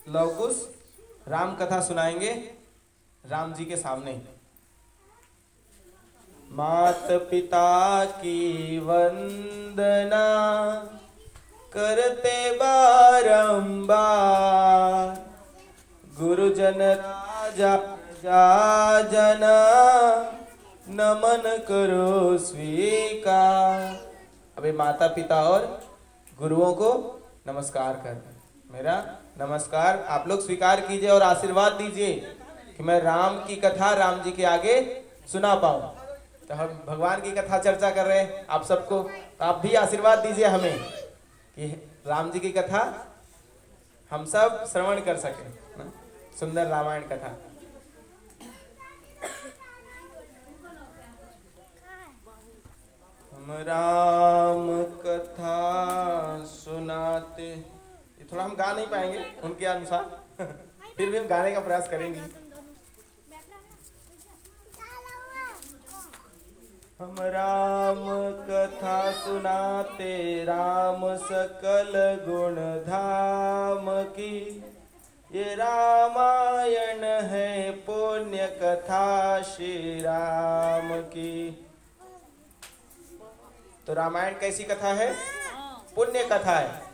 लवकुश राम कथा सुनाएंगे राम जी के सामने। मात पिता की वंदना करते बारंबार, गुरुजन राजा जना नमन करो स्वीकार। अभी माता पिता और गुरुओं को नमस्कार कर, मेरा नमस्कार आप लोग स्वीकार कीजिए और आशीर्वाद दीजिए कि मैं राम की कथा राम जी के आगे सुना पाऊं। तो हम भगवान की कथा चर्चा कर रहे हैं आप सबको, तो आप भी आशीर्वाद दीजिए हमें कि राम जी की कथा हम सब श्रवण कर सकें। सुंदर रामायण कथा। हम राम कथा सुनाते, ये थोड़ा हम गा नहीं पाएंगे उनके अनुसार फिर भी हम गाने का प्रयास करेंगे। हम राम कथा सुनाते राम सकल गुण धाम की, ये रामायण है पुण्य कथा श्री राम की। तो रामायण कैसी कथा है? पुण्य कथा है।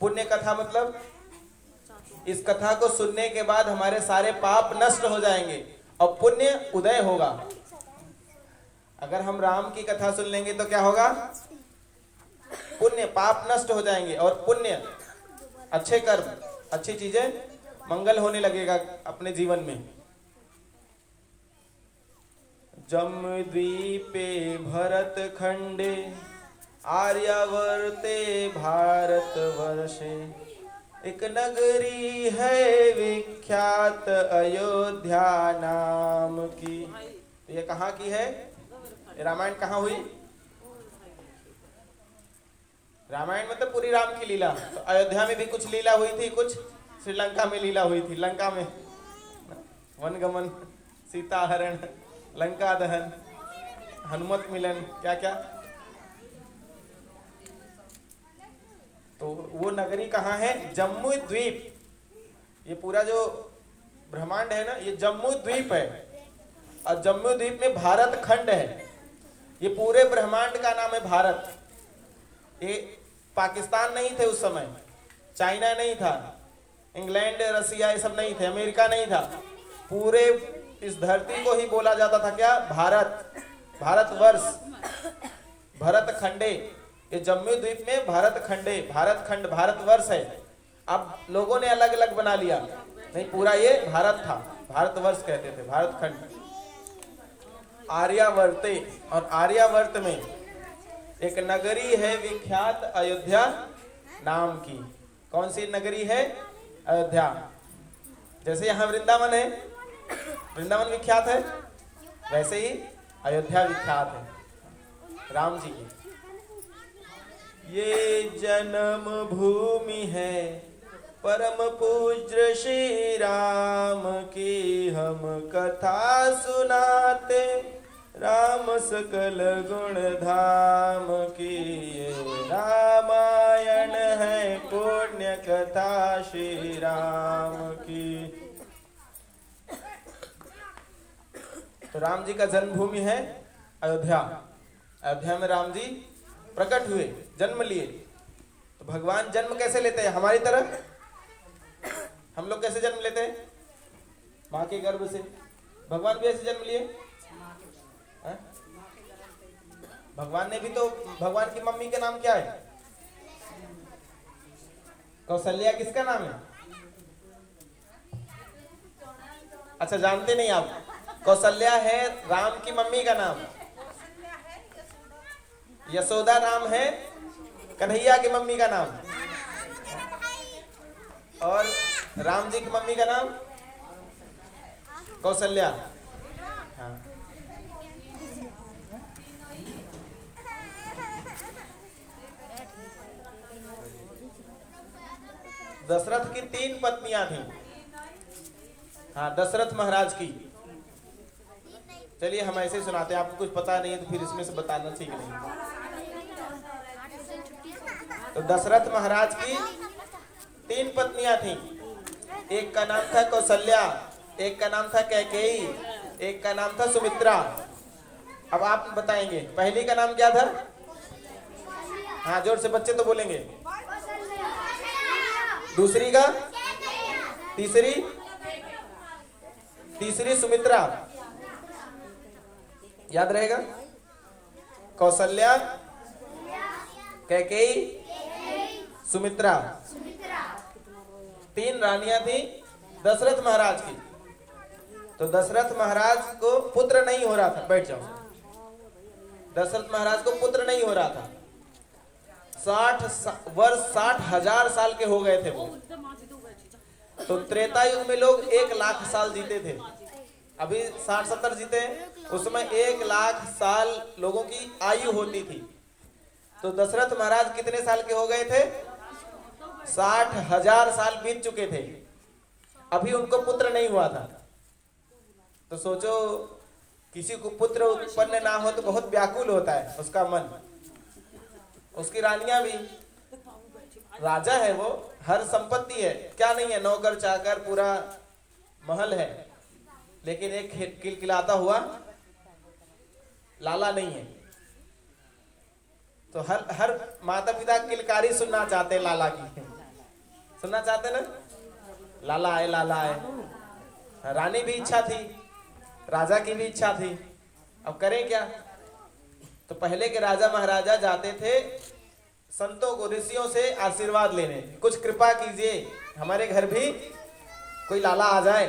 पुण्य कथा मतलब इस कथा को सुनने के बाद हमारे सारे पाप नष्ट हो जाएंगे और पुण्य उदय होगा। अगर हम राम की कथा सुन लेंगे तो क्या होगा? पुण्य, पाप नष्ट हो जाएंगे और पुण्य, अच्छे कर्म, अच्छी चीजें, मंगल होने लगेगा अपने जीवन में। जम्बूद्वीपे भरत खंडे आर्यावर्ते भारत वर्षे, एक नगरी है विख्यात अयोध्या नाम की। ये कहाँ की है? रामायण कहाँ हुई? रामायण मतलब पूरी राम की लीला। तो अयोध्या में भी कुछ लीला हुई थी, कुछ श्रीलंका में लीला हुई थी। लंका में वनगमन, सीता हरण, लंका दहन, हनुमत मिलन, क्या क्या। तो वो नगरी कहाँ है? जम्मू द्वीप। ये पूरा जो ब्रह्मांड है ना, ये जम्मू द्वीप है और जम्मू द्वीप में भारत खंड है। ये पूरे ब्रह्मांड का नाम है भारत। ये पाकिस्तान नहीं थे उस समय, चाइना नहीं था, इंग्लैंड रसिया ये सब नहीं थे, अमेरिका नहीं था। पूरे इस धरती को ही बोला जाता था क्या? भारत, भारतवर्ष, भरत खंडे। ये जम्मू द्वीप में भारत खंडे, भारत खंड, भारतवर्ष है। अब लोगों ने अलग अलग बना लिया, नहीं पूरा ये भारत था, भारतवर्ष कहते थे, भारत खंड। आर्यावर्ते, और आर्यावर्त में एक नगरी है विख्यात अयोध्या नाम की। कौन सी नगरी है? अयोध्या। जैसे यहाँ वृंदावन है, वृंदावन विख्यात है, वैसे ही अयोध्या विख्यात है राम जी की। ये जन्म भूमि है परम पूज्य श्री राम की, हम कथा सुनाते राम सकल गुण धाम की। ये रामायण है पुण्य कथा श्री राम की। तो राम जी का जन्मभूमि है अयोध्या। अयोध्या में राम जी प्रकट हुए, जन्म लिए। तो भगवान जन्म कैसे लेते हैं? हमारी तरह हम लोग कैसे जन्म लेते हैं? माँ के गर्भ से। भगवान भी ऐसे जन्म लिए? भगवान ने भी तो, भगवान की मम्मी का नाम क्या है? कौशल्या किसका नाम है? अच्छा, जानते नहीं आप? कौशल्या है राम की मम्मी का नाम। यशोदा नाम है कन्हैया की मम्मी का नाम। और राम जी की मम्मी का नाम कौशल्या। हाँ। दशरथ की 3 पत्नियां थीं। हाँ, दशरथ महाराज की। चलिए हम ऐसे सुनाते हैं, आपको कुछ पता नहीं है तो फिर इसमें से बताना ठीक नहीं। तो दशरथ महाराज की 3 पत्नियां थीं। एक का नाम था कौशल्या, एक का नाम था कैकेयी, एक का नाम था सुमित्रा। अब आप बताएंगे पहली का नाम क्या था? हाँ, जोर से बच्चे तो बोलेंगे। दूसरी का? तीसरी सुमित्रा। याद रहेगा? कौशल्या, कैकेयी, सुमित्रा। 3 रानियां थी दशरथ महाराज की। तो दशरथ महाराज को पुत्र नहीं हो रहा था। बैठ जाओ। दशरथ महाराज को पुत्र नहीं हो रहा था। 60,000 साल के हो गए थे वो। तो त्रेता युग में लोग 1 लाख साल जीते थे। अभी 60-70 जीते हैं। उसमें 1 लाख साल लोगों की आयु होती थी। तो दशरथ महाराज कितने साल के हो गए थे? 60,000 साल बीत चुके थे। अभी उनको पुत्र नहीं हुआ था। तो सोचो, किसी को पुत्र उत्पन्न ना हो तो बहुत व्याकुल होता है उसका मन। उसकी रानियां भी, राजा है वो, हर संपत्ति है, क्या नहीं है, नौकर चाकर पूरा महल है, लेकिन एक किलकिलाता हुआ लाला नहीं है। तो हर माता पिता किलकारी सुनना चाहते हैं, लाला की सुनना चाहते ना, लाला आए लाला आए। रानी भी इच्छा थी, राजा की भी इच्छा थी। अब करें क्या? तो पहले के राजा महाराजा जाते थे संतों को, ऋषियों से आशीर्वाद लेने, कुछ कृपा कीजिए, हमारे घर भी कोई लाला आ जाए।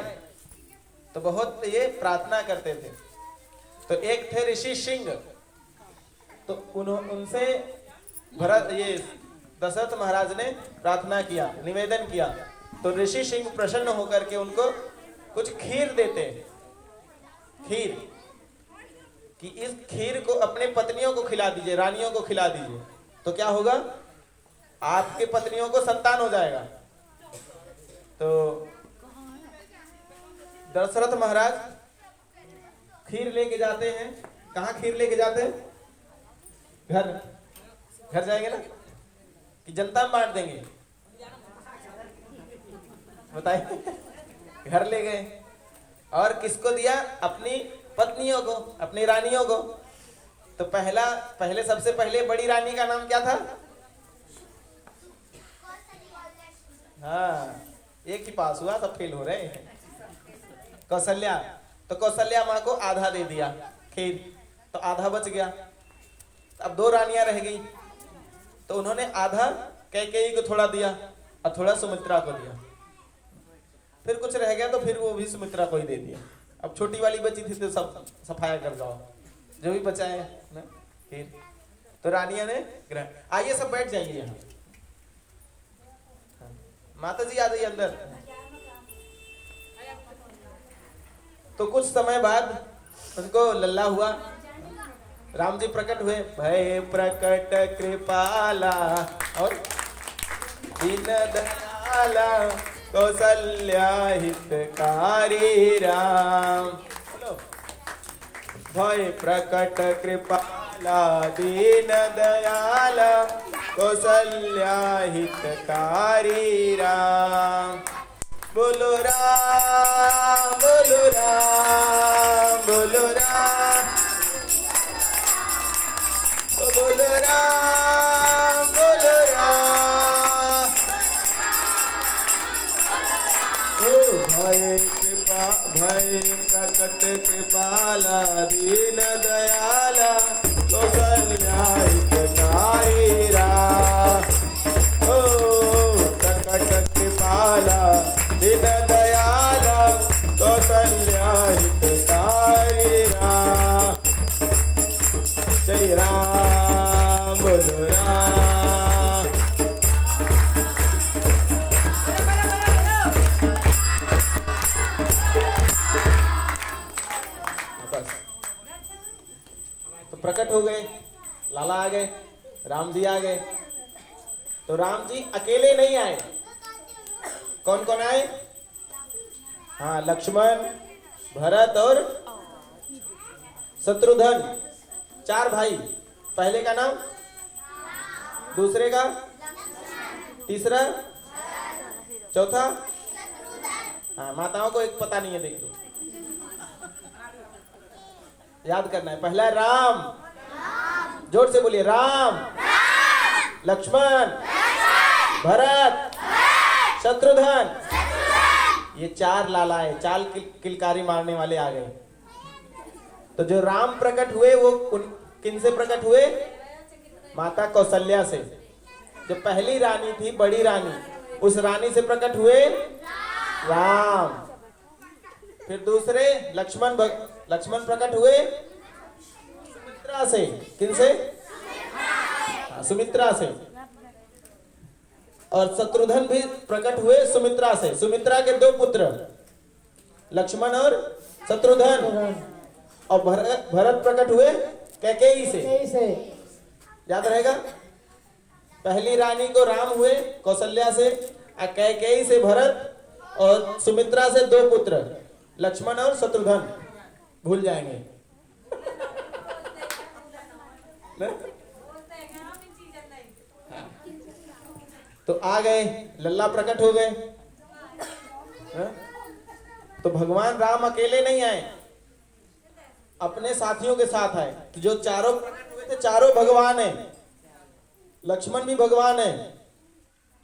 तो बहुत ये प्रार्थना करते थे। तो एक थे ऋषि सिंह। तो उनसे भरत, ये दशरथ महाराज ने प्रार्थना किया, निवेदन किया। तो ऋषि सिंह प्रसन्न होकर के उनको कुछ खीर देते हैं। खीर कि इस खीर को अपने पत्नियों को खिला दीजिए, रानियों को खिला दीजिए, तो क्या होगा? आपके पत्नियों को संतान हो जाएगा। तो दशरथ महाराज खीर लेके जाते हैं। कहाँ खीर लेके जाते हैं? घर जाएंगे ना, कि जनता में बांट देंगे? बताइए। घर ले गए और किसको दिया? अपनी पत्नियों को, अपनी रानियों को। तो पहले सबसे पहले बड़ी रानी का नाम क्या था? हाँ, एक ही पास हुआ, सब फेल हो रहे हैं। कौशल्या। तो कौशल्या माँ को आधा दे दिया खीर, तो आधा बच गया। अब 2 रानियां रह गई। तो उन्होंने आधा कैकेयी को थोड़ा दिया और थोड़ा सुमित्रा को दिया। फिर कुछ रह गया तो फिर वो भी सुमित्रा को ही दे दिया। अब छोटी वाली बची थी तो सब सफाया कर जाओ, जो भी बचा है ना खीर। तो रानिया ने ग्रहण। आइए सब बैठ जाइए यहाँ। माता जी आ जाइए अंदर। तो कुछ समय बाद उनको लल्ला हुआ, राम जी प्रकट हुए। भय प्रकट कृपाला और दीन दयाला कौशल्या हितकारी राम। बोलो। भय प्रकट कृपाला दीन दयाला कौशल्या हितकारी राम। बोलो राम, बोलो राम, बोलो राम, बोलो राम, बोलो राम। भय प्रकट कृपाला दीन दयाला कौशल्या हितकारी राम। प्रकट कृपाला दीन दयाला कौशल्या हितकारी राम। जय राम, बोलो राम। बस। तो प्रकट हो गए, लाला आ गए, राम जी आ गए। तो राम जी अकेले नहीं आए। कौन कौन आए? हाँ, लक्ष्मण, भरत और शत्रुघ्न, 4 भाई। पहले का नाम, दूसरे का, तीसरा चौथा, हाँ माताओं को एक पता नहीं है, देख लो, याद करना है। पहला है राम, जोर से बोलिए, राम, लक्ष्मण, भरत, शत्रुघ्न। ये चार लालाए, चार किलकारी मारने वाले आ गए। तो जो राम प्रकट हुए वो किन से प्रकट हुए? माता कौशल्या से। जो पहली रानी थी, बड़ी रानी, उस रानी से प्रकट हुए राम। फिर दूसरे लक्ष्मण प्रकट हुए सुमित्रा से। किन से? सुमित्रा से। और शत्रुघ्न भी प्रकट हुए सुमित्रा से। सुमित्रा के दो पुत्र, लक्ष्मण और शत्रुघ्न। और भरत प्रकट हुए कैकेयी से। याद रहेगा, पहली रानी को राम हुए कौशल्या से, कैकेयी से भरत, और सुमित्रा से दो पुत्र, लक्ष्मण और शत्रुघ्न। भूल जाएंगे तो आ गए, लल्ला प्रकट हो गए। तो भगवान राम अकेले नहीं आए, अपने साथियों के साथ आए। तो जो चारों प्रकट हुए थे, चारों भगवान हैं। लक्ष्मण भी भगवान है,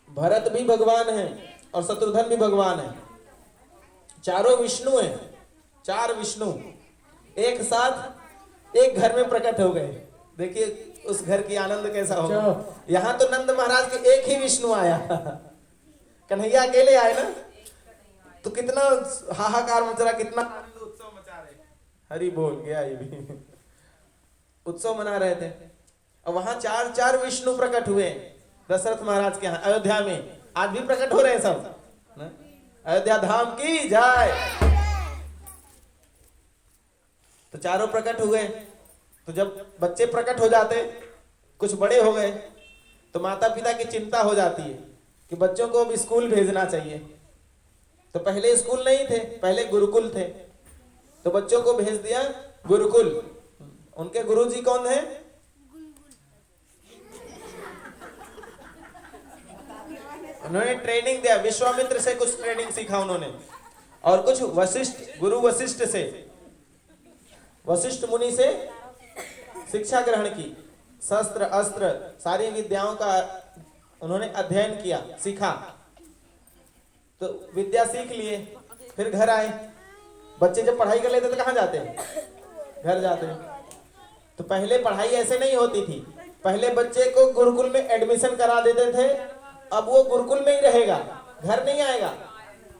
भरत भी भगवान है, और शत्रुघ्न भी भगवान है। चारों विष्णु हैं, चार विष्णु एक साथ एक घर में प्रकट हो गए। देखिए उस घर की आनंद कैसा होगा। यहाँ तो नंद महाराज के एक ही विष्णु आया, कन्हैया अकेले आए ना, तो कितना हाहाकार मच रहा, कितना उत्सव मचा रहे। हरि बोल गया, ये भी उत्सव मना रहे थे। और वहां चार चार विष्णु प्रकट हुए दशरथ महाराज के यहाँ अयोध्या में। आज भी प्रकट हो रहे हैं सब, अयोध्या धाम की जय। तो चारों प्रकट हुए। तो जब बच्चे प्रकट हो जाते, कुछ बड़े हो गए, तो माता पिता की चिंता हो जाती है कि बच्चों को अब स्कूल भेजना चाहिए। तो पहले स्कूल नहीं थे, पहले गुरुकुल थे। तो बच्चों को भेज दिया गुरुकुल। उनके गुरुजी कौन है? उन्होंने ट्रेनिंग दिया, विश्वामित्र से कुछ ट्रेनिंग सीखा उन्होंने, और कुछ वशिष्ठ, गुरु वशिष्ठ से, वशिष्ठ मुनि से शिक्षा ग्रहण की। शस्त्र अस्त्र सारी विद्याओं का उन्होंने अध्ययन किया, सीखा। तो विद्या सीख लिए, फिर घर आए। बच्चे जब पढ़ाई कर लेते तो कहाँ जाते हैं? घर जाते हैं। तो पहले पढ़ाई ऐसे नहीं होती थी। पहले बच्चे को गुरुकुल में एडमिशन करा देते थे, अब वो गुरुकुल में ही रहेगा, घर नहीं आएगा।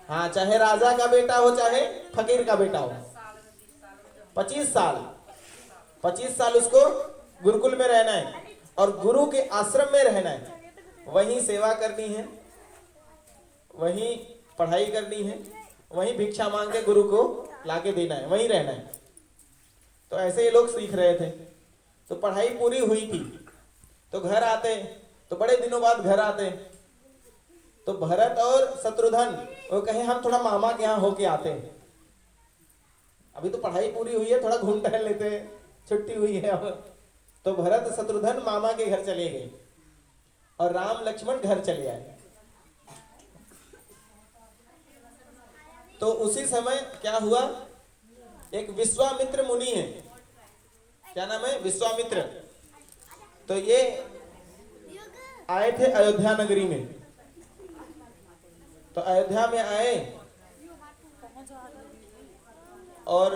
हाँ, चाहे राजा का बेटा हो, चाहे फकीर का बेटा हो, 25 साल उसको गुरुकुल में रहना है, और गुरु के आश्रम में रहना है। वहीं सेवा करनी है, वहीं पढ़ाई करनी है, वहीं भिक्षा मांग के गुरु को लाके देना है, वहीं रहना है। तो ऐसे ये लोग सीख रहे थे। तो पढ़ाई पूरी हुई थी, तो घर आते, तो बड़े दिनों बाद घर आते। तो भरत और शत्रुघ्न वो कहे हम थोड़ा मामा के यहाँ होके आते हैं, अभी तो पढ़ाई पूरी हुई है, थोड़ा घूम टहल लेते हैं, छुट्टी हुई है अब। तो भरत शत्रुघ्न मामा के घर चले गए, और राम लक्ष्मण घर चले आए। तो उसी समय क्या हुआ, एक विश्वामित्र मुनि है, क्या नाम है? विश्वामित्र। तो ये आए थे अयोध्या नगरी में। तो अयोध्या में आए और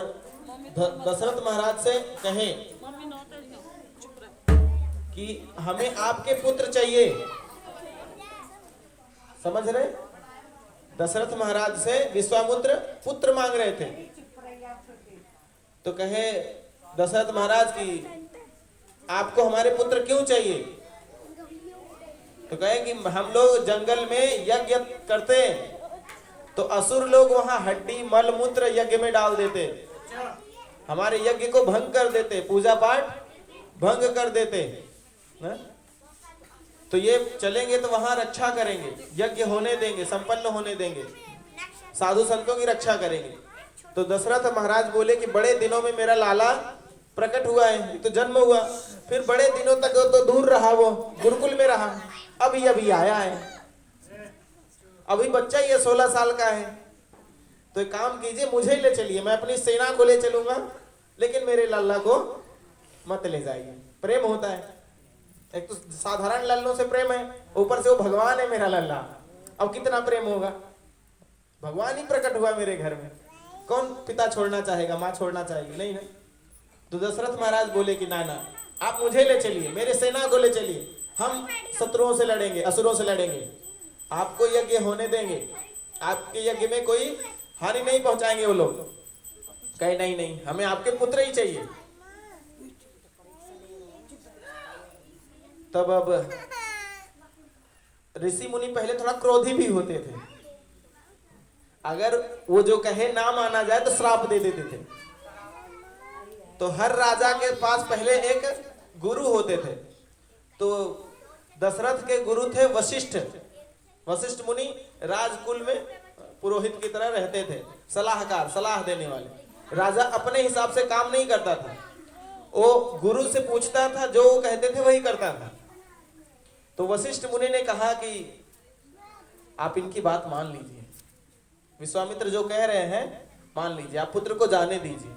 दशरथ महाराज से कहे कि हमें आपके पुत्र चाहिए। समझ रहे? दशरथ महाराज से विश्वामित्र पुत्र मांग रहे थे। तो कहे दशरथ महाराज की आपको हमारे पुत्र क्यों चाहिए? तो कहे कि हम लोग जंगल में यज्ञ करते, तो असुर लोग वहां हड्डी मल मूत्र यज्ञ में डाल देते, हमारे यज्ञ को भंग कर देते, पूजा पाठ भंग कर देते। तो ये चलेंगे तो वहां रक्षा करेंगे, यज्ञ होने देंगे, संपन्न होने देंगे, साधु संतों की रक्षा करेंगे। तो दशरथ महाराज बोले कि बड़े दिनों में मेरा लाला प्रकट हुआ है, तो जन्म हुआ, फिर बड़े दिनों तक तो दूर रहा, वो गुरुकुल में रहा, अभी अभी आया है। अभी बच्चा ही है, 16 साल का है। तो एक काम कीजिए, मुझे ले चलिए, मैं अपनी सेना को ले चलूंगा, लेकिन मेरे लल्ला को मत ले जाइए। प्रेम होता है, एक तो साधारण लल्लों से प्रेम है, ऊपर से वो भगवान है मेरा लल्ला, अब कितना प्रेम होगा। भगवान ही प्रकट हुआ मेरे घर में, कौन पिता छोड़ना चाहेगा, माँ छोड़ना चाहेगी, नहीं ना। तो दशरथ महाराज बोले कि ना ना, आप मुझे ले चलिए, मेरे सेना को ले चलिए, हम शत्रुओं से लड़ेंगे, असुरों से लड़ेंगे, आपको यज्ञ होने देंगे, आपके यज्ञ में कोई हानि नहीं पहुंचाएंगे वो लोग। कहे नहीं नहीं, हमें आपके पुत्र ही चाहिए। तब अब ऋषि मुनि पहले थोड़ा क्रोधी भी होते थे, अगर वो जो कहे ना माना जाए तो श्राप दे देते थे। तो हर राजा के पास पहले एक गुरु होते थे, तो दशरथ के गुरु थे वशिष्ठ। वशिष्ठ मुनि राजकुल में पुरोहित की तरह रहते थे, सलाहकार, सलाह देने वाले। राजा अपने हिसाब से काम नहीं करता था, वो गुरु से पूछता था, जो वो कहते थे वही करता था। तो वशिष्ठ मुनि ने कहा कि आप इनकी बात मान लीजिए, विश्वामित्र जो कह रहे हैं मान लीजिए, आप पुत्र को जाने दीजिए,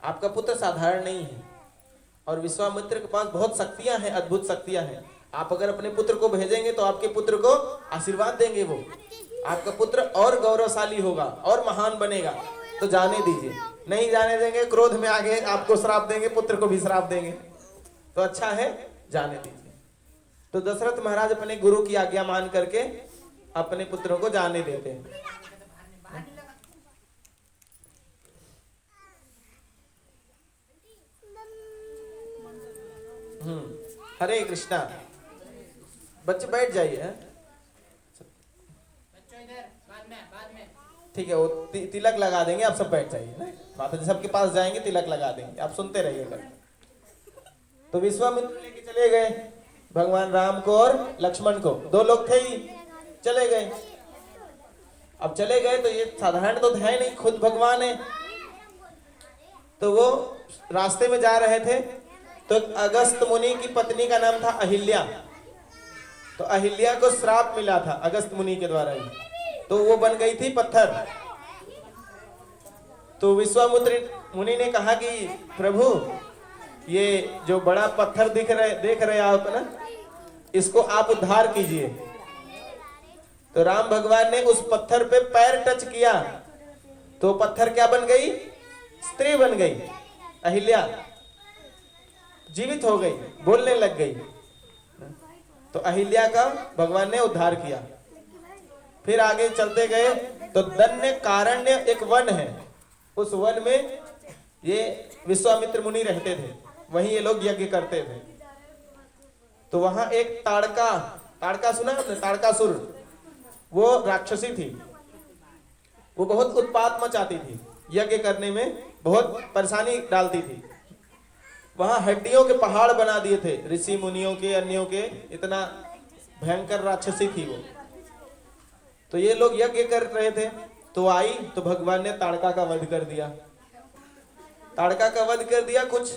आपका पुत्र साधारण नहीं है और विश्वामित्र के पास बहुत शक्तियां हैं, अद्भुत शक्तियां हैं। आप अगर अपने पुत्र को भेजेंगे तो आपके पुत्र को आशीर्वाद देंगे, वो आपका पुत्र और गौरवशाली होगा और महान बनेगा, तो जाने दीजिए। नहीं जाने देंगे, क्रोध में आगे आपको श्राप देंगे, पुत्र को भी श्राप देंगे, तो अच्छा है जाने दीजिए। तो दशरथ महाराज अपने गुरु की आज्ञा मान करके अपने पुत्रों को जाने देते हैं। हरे कृष्णा। बच्चे बैठ जाइए, ठीक है, वो तिलक लगा देंगे, आप सब बैठ जाइए ना, माता जी सबके पास जाएंगे, तिलक लगा देंगे, आप सुनते रहिएगा। तो विश्वामित्र लेके चले गए भगवान राम को और लक्ष्मण को, दो लोग थे ही, चले गए। अब चले गए तो ये साधारण तो है नहीं, खुद भगवान है। तो वो रास्ते में जा रहे थे, तो अगस्त मुनि की पत्नी का नाम था अहिल्या, तो अहिल्या को श्राप मिला था अगस्त मुनि के द्वारा ही, तो वो बन गई थी पत्थर। तो विश्वामित्र मुनि ने कहा कि प्रभु, ये जो बड़ा पत्थर देख रहे आप ना, इसको आप उद्धार कीजिए। तो राम भगवान ने उस पत्थर पे पैर टच किया, तो पत्थर क्या बन गई, स्त्री बन गई, अहिल्या जीवित हो गई, बोलने लग गई। तो अहिल्या का भगवान ने उद्धार किया। फिर आगे चलते गए तो दन्य कारण्य एक वन है, उस वन में ये विश्वामित्र मुनि रहते थे, वहीं ये लोग यज्ञ करते थे। तो वहां एक ताड़का सुना आपने, ताड़कासुर, वो राक्षसी थी, वो बहुत उत्पात मचाती थी, यज्ञ करने में बहुत परेशानी डालती थी। वहां हड्डियों के पहाड़ बना दिए थे ऋषि मुनियों के, अन्यों के, इतना भयंकर राक्षसी थी वो। तो ये लोग यज्ञ कर रहे थे, तो आई तो भगवान ने ताड़का का वध कर दिया। ताड़का का वध कर दिया, कुछ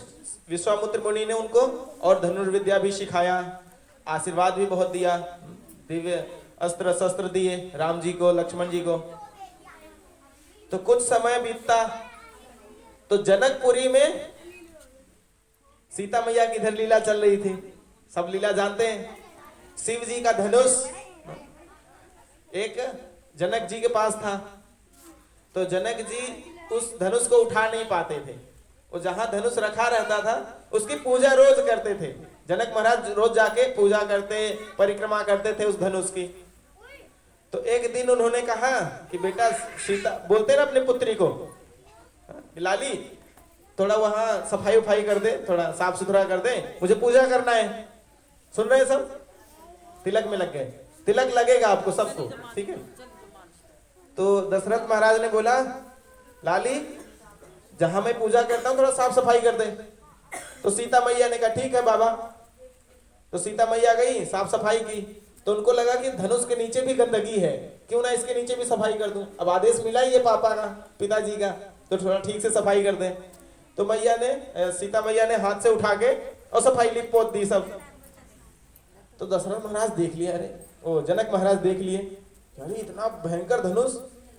विश्वामित्र मुनि ने उनको और धनुर्विद्या भी सिखाया, आशीर्वाद भी बहुत दिया, दिव्य अस्त्र शस्त्र दिए राम जी को, लक्ष्मण जी को। तो कुछ समय बीतता तो जनकपुरी में सीता मैया की इधर लीला चल रही थी, सब लीला जानते हैं। शिव जी का धनुष एक जनक जी के पास था, तो जनक जी उस धनुष को उठा नहीं पाते थे, वो जहां धनुष रखा रहता था उसकी पूजा रोज करते थे। जनक महाराज रोज जाके पूजा करते, परिक्रमा करते थे उस धनुष की। तो एक दिन उन्होंने कहा कि बेटा सीता, बोलते ना अपने पुत्री को, लाली थोड़ा वहां सफाई उफाई कर दे, थोड़ा साफ सुथरा कर दे, मुझे पूजा करना है। सुन रहे सब, तिलक में लग गए, तिलक लगेगा आपको सबको, ठीक है। तो दशरथ महाराज ने बोला, लाली जहां मैं पूजा करता हूं थोड़ा साफ सफाई कर दे। तो सीता मैया ने कहा ठीक है बाबा। तो सीता मैया गई, साफ सफाई की, तो उनको लगा कि धनुष के नीचे भी गंदगी है, क्यों ना इसके नीचे भी सफाई कर दूं। अब आदेश मिला ही है पापा का, पिताजी का, तो थोड़ा ठीक से सफाई कर दे। तो मैया ने, सीता मैया ने हाथ से उठा के और सफाई लिप पोत दी सब। तो दशरथ महाराज देख लिया, अरे ओ जनक महाराज देख लिए, अरे इतना भयंकर धनुष,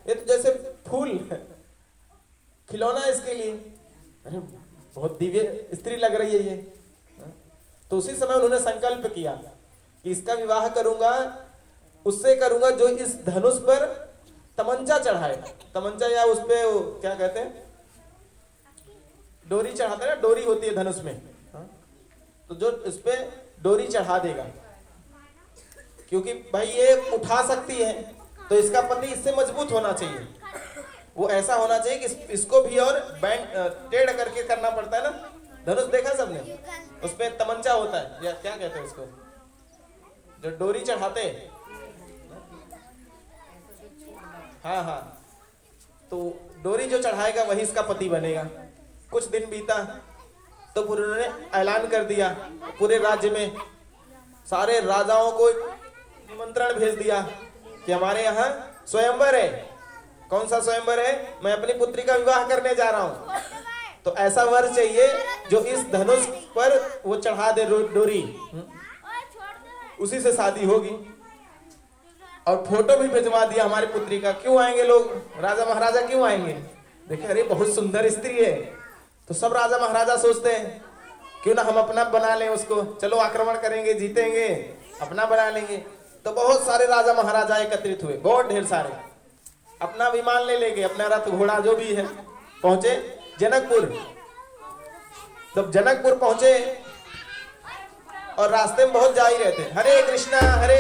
ये तो जैसे फूल खिलौना है इसके लिए। अरे बहुत दिव्य स्त्री लग रही है ये। तो उसी समय उन्होंने संकल्प किया कि इसका विवाह करूंगा, उससे करूंगा जो इस धनुष पर तमंचा चढ़ाए। तमंचा या उस पे क्या कहते हैं, डोरी चढ़ाते हैं ना, डोरी होती है धनुष में, तो जो इस पे डोरी चढ़ा देगा, क्योंकि भाई ये उठा सकती है तो इसका पति इससे मजबूत होना चाहिए। वो ऐसा होना चाहिए कि इसको भी और बैंड टेढ़ करके करना पड़ता है ना। धनुष देखा सबने, उसमें तमंचा होता है या क्या कहते हैं उसको, जो डोरी चढ़ाते हैं। हाँ हाँ, तो डोरी जो चढ़ाएगा वही इसका पति बनेगा। कुछ दिन बीता तो फिर उन्होंने ऐलान कर दिया पूरे राज्य में, सारे राजाओं को निमंत्रण भेज दिया कि हमारे यहाँ स्वयंवर है। कौन सा स्वयंवर है? मैं अपनी पुत्री का विवाह करने जा रहा हूँ, तो ऐसा वर चाहिए जो इस धनुष पर वो चढ़ा दे डोरी, उसी से शादी होगी। और फोटो भी भिजवा दिया हमारी पुत्री का। क्यों आएंगे लोग, राजा महाराजा क्यों आएंगे? देखिए अरे बहुत सुंदर स्त्री है, तो सब राजा महाराजा सोचते हैं क्यों ना हम अपना बना लें उसको, चलो आक्रमण करेंगे, जीतेंगे, अपना बना लेंगे। तो बहुत सारे राजा महाराजा एकत्रित हुए, बहुत ढेर सारे, अपना विमान ले लेंगे, अपना रथ घोड़ा जो भी है, पहुंचे जनकपुर। जब जनकपुर पहुंचे और रास्ते में बहुत जा ही रहते, हरे कृष्णा हरे